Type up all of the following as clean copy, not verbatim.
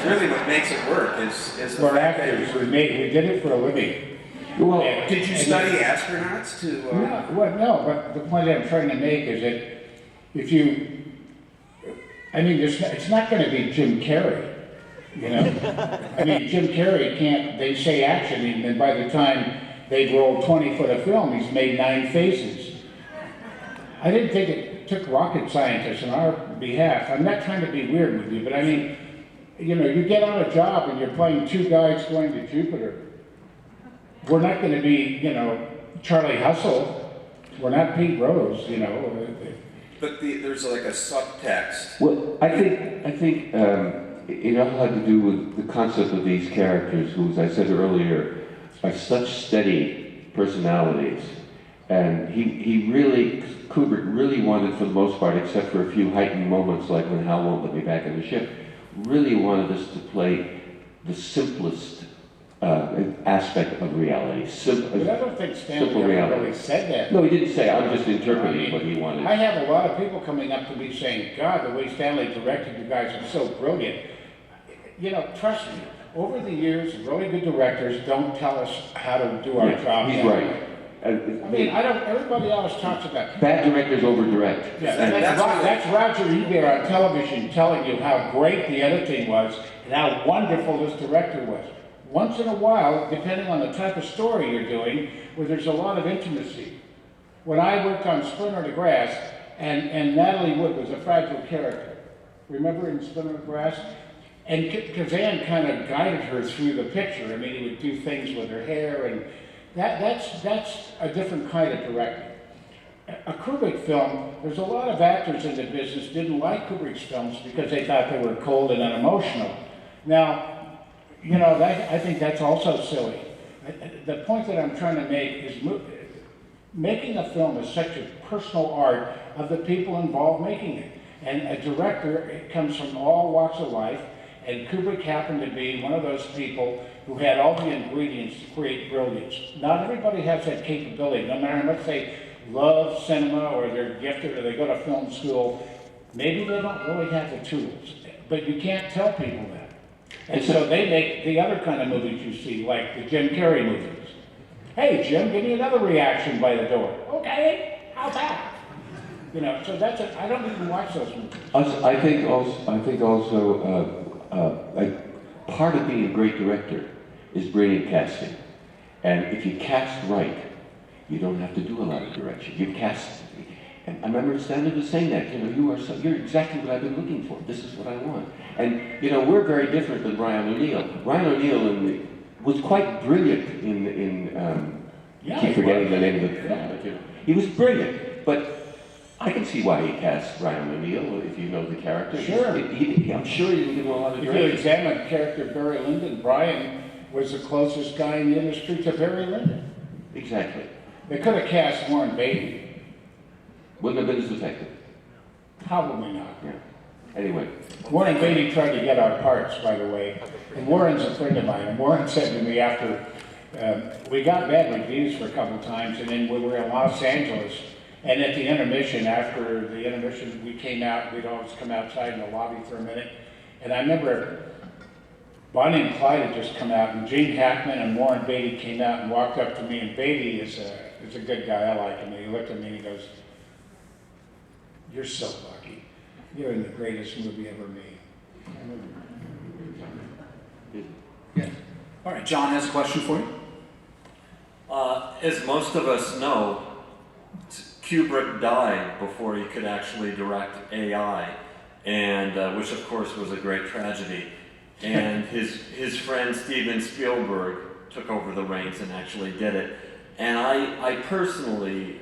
really what makes it work. Is the We're fact that actors. We did it for a living. Well, Did you study astronauts to? No, well, no, but the point I'm trying to make is that if you, I mean, it's not going to be Jim Carrey, you know? I mean, Jim Carrey can't, they say action, and then by the time they've rolled 20 foot of film, he's made 9 faces. I didn't think it took rocket scientists on our behalf. I'm not trying to be weird with you, but I mean, you know, you get on a job and you're playing 2 guys going to Jupiter. We're not going to be, you know, Charlie Hustle. We're not Pete Rose, you know. But there's like a subtext. well, I think it all had to do with the concept of these characters, who, as I said earlier, are such steady personalities. And Kubrick really wanted, for the most part, except for a few heightened moments like when Hal won't let me back in the ship, really wanted us to play the simplest aspect of reality. But I don't think Stanley ever really said that. No, he didn't say. I'm just interpreting what he wanted. I have a lot of people coming up to me saying, God, the way Stanley directed you guys is so brilliant. You know, trust me, over the years, really good directors don't tell us how to do our job. He's right. I mean, everybody else talks about Bad directors over-direct. Yeah, that's Roger Ebert on television telling you how great the editing was and how wonderful this director was. Once in a while, depending on the type of story you're doing, where there's a lot of intimacy. When I worked on Splinter of the Grass, and Natalie Wood was a fragile character. Remember in Splinter of the Grass? And Kazan kind of guided her through the picture. I mean, he would do things with her hair, and that's a different kind of directing. A Kubrick film, there's a lot of actors in the business didn't like Kubrick's films because they thought they were cold and unemotional. Now, you know, I think that's also silly. The point that I'm trying to make is making a film is such a personal art of the people involved making it. And a director, it comes from all walks of life, and Kubrick happened to be one of those people who had all the ingredients to create brilliance. Not everybody has that capability, no matter how much they love cinema or they're gifted or they go to film school. Maybe they don't really have the tools, but you can't tell people that. And so they make the other kind of movies you see, like the Jim Carrey movies. Hey, Jim, give me another reaction by the door. Okay, how's that? You know, so that's it. I don't even watch those movies. I think also part of being a great director is brilliant casting. And if you cast right, you don't have to do a lot of direction. You cast, and I remember Stanley was saying that, you know, you're exactly what I've been looking for. This is what I want. And, you know, we're very different than Ryan O'Neal. Ryan O'Neal was quite brilliant I keep forgetting the name of the film, but, you know, he was brilliant. But I can see why he cast Ryan O'Neal, if you know the character. Sure. I'm sure he didn't give him a lot of direction. If you examine the character of Barry Lyndon, Brian was the closest guy in the industry to Barry Lyndon. Exactly. They could have cast Warren Beatty. Wouldn't have been as effective. Probably not. Yeah. Anyway. Warren Beatty tried to get our parts, by the way. And Warren's a friend of mine. And Warren said to me after, we got bad reviews for a couple of times, and then we were in Los Angeles. And at the intermission, after the intermission, we came out, we'd always come outside in the lobby for a minute. And I remember Bonnie and Clyde had just come out, and Gene Hackman and Warren Beatty came out and walked up to me, and Beatty is a good guy, I like him. And he looked at me and he goes, "You're so lucky. You're in the greatest movie ever made." Yeah. All right, John has a question for you. As most of us know, Kubrick died before he could actually direct AI, and which of course was a great tragedy. And his friend Steven Spielberg took over the reins and actually did it. And I personally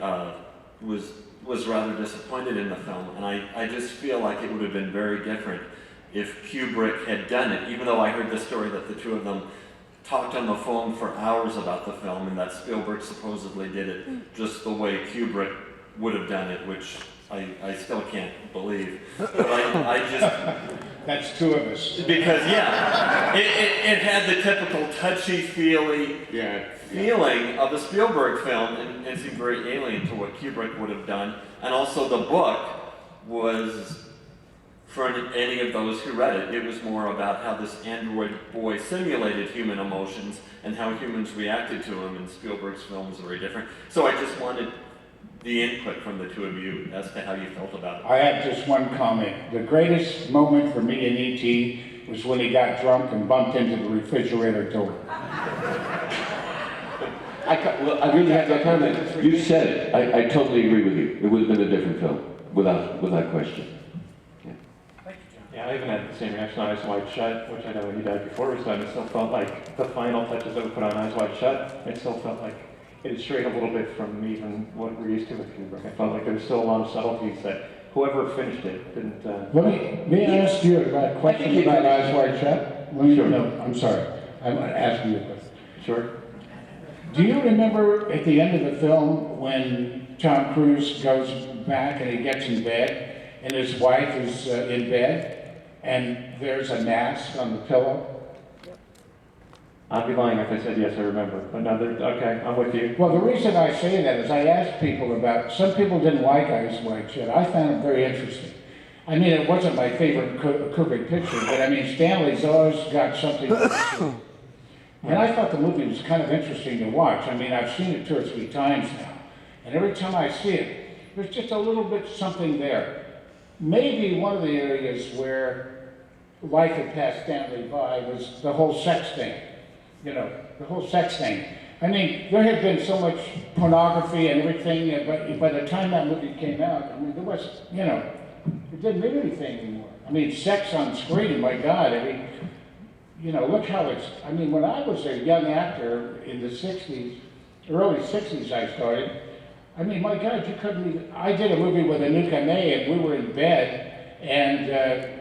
was rather disappointed in the film, and I just feel like it would have been very different if Kubrick had done it, even though I heard the story that the two of them talked on the phone for hours about the film and that Spielberg supposedly did it just the way Kubrick would have done it, which I still can't believe. But I just... That's two of us. Because, yeah, it had the typical touchy-feely feeling of the Spielberg film and seemed very alien to what Kubrick would have done. And also the book was for any of those who read it. It was more about how this android boy simulated human emotions and how humans reacted to him, and Spielberg's films are very different. So I just wanted the input from the two of you as to how you felt about it. I have just one comment. The greatest moment for me in E.T. was when he got drunk and bumped into the refrigerator door. I really have no comment. You said it. I totally agree with you. It would have been a different film, without question. Yeah, I even had the same reaction on Eyes Wide Shut, which I know when he died before it was done, it still felt like the final touches that were put on Eyes Wide Shut, it still felt like it had strayed a little bit from even what we're used to with Kubrick. I felt like there was still a lot of subtleties that whoever finished it didn't... May I ask you a question about Eyes Wide Shut? Sure. No, I'm sorry. I'm asking you a question. Sure. Do you remember at the end of the film when Tom Cruise goes back and he gets in bed and his wife is in bed and there's a mask on the pillow? I'd be lying if I said yes, I remember. But no, okay, I'm with you. Well, the reason I say that is I asked people about, some people didn't like Eyes Wide Shut. I found it very interesting. I mean, it wasn't my favorite Kubrick picture, but I mean, Stanley's always got something to say. And I thought the movie was kind of interesting to watch. I mean, I've seen it 2 or 3 times now. And every time I see it, there's just a little bit something there. Maybe one of the areas where life had passed Stanley by was the whole sex thing. You know, the whole sex thing. I mean, there had been so much pornography and everything, but by the time that movie came out, I mean, there was, you know, it didn't mean anything anymore. I mean, sex on screen, my God, I mean, you know, look how it's, I mean, when I was a young actor in the 60s, early 60s I started, I mean, my God, you couldn't even, I did a movie with Anouk Aimée and we were in bed and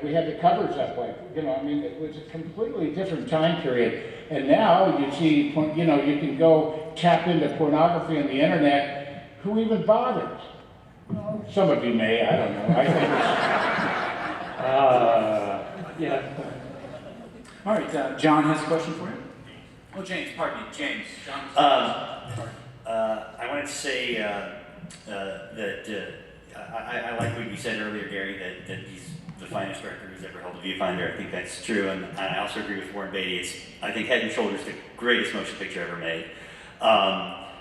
we had the covers up, like, you know, I mean, it was a completely different time period. And now you see, you know, you can go tap into pornography on the internet. Who even bothers? You know, some of you may, I don't know. I think Yeah. All right, John has a question for you. Oh, James, pardon me, James. John. I wanted to say that I like what you said earlier, Gary, that he's the finest director who's ever held a viewfinder. I think that's true, and I also agree with Warren Beatty. It's, I think, Head and Shoulders the greatest motion picture ever made.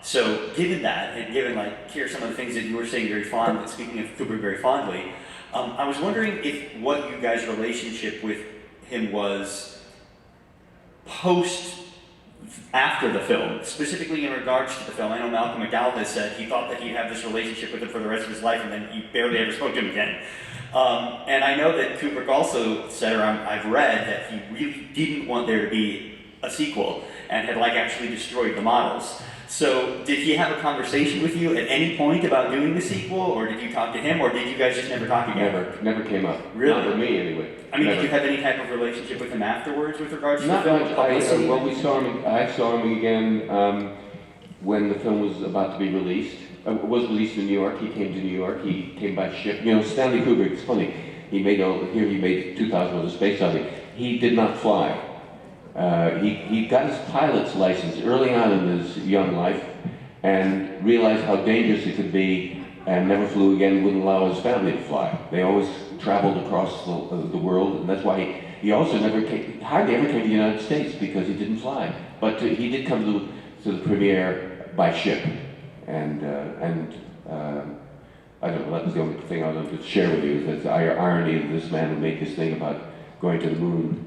So given that, and given, like, Keir, some of the things that you were saying very fondly, speaking of Kubrick very fondly, I was wondering if what you guys' relationship with him was after the film, specifically in regards to the film. I know Malcolm McDowell has said he thought that he'd have this relationship with him for the rest of his life, and then he barely ever spoke to him again. And I know that Kubrick also said, or I've read, that he really didn't want there to be a sequel, and had, like, actually destroyed the models. So did he have a conversation with you at any point about doing the sequel, or did you talk to him, or did you guys just never talk again? Never came up. Really? Not with me, anyway. I mean, Never. did you have any type of relationship with him afterwards with regards to Not the much. film? Odyssey? Well, I saw him again when the film was about to be released. It was released in New York. He came to New York. He came by ship. You know, Stanley Kubrick, it's funny. He made 2000 with a Space Odyssey. He did not fly. He got his pilot's license early on in his young life and realized how dangerous it could be, and never flew again, wouldn't allow his family to fly. They always traveled across the world, and that's why he also hardly ever came to the United States, because he didn't fly. But he did come to the premiere by ship, and I don't know, that was the only thing I wanted to share with you, is that the irony of this man who made this thing about going to the moon,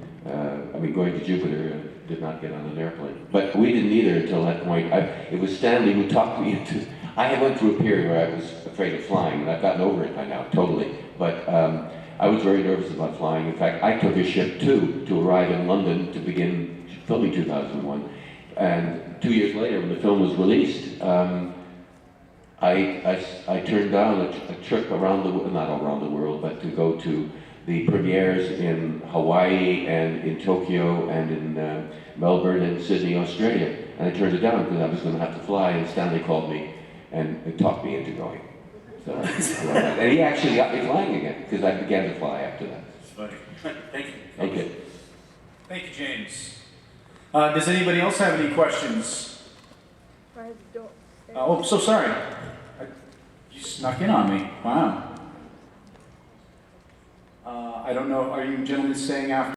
going to Jupiter, did not get on an airplane. But we didn't either until that point. It was Stanley who talked me into, I went through a period where I was afraid of flying, and I've gotten over it by now, totally. But I was very nervous about flying. In fact, I took a ship too, to arrive in London to begin filming 2001. And 2 years later, when the film was released, I turned down a trip around not around the world, but to go to the premieres in Hawaii and in Tokyo and in Melbourne and Sydney, Australia. And I turned it down because I was going to have to fly, and Stanley called me and talked me into going. So, and he actually got me flying again, because I began to fly after that. It's funny. Thank you. Okay. Thank you, James. Does anybody else have any questions? Oh, so sorry. You snuck in on me. Wow. I don't know, are you gentlemen staying after?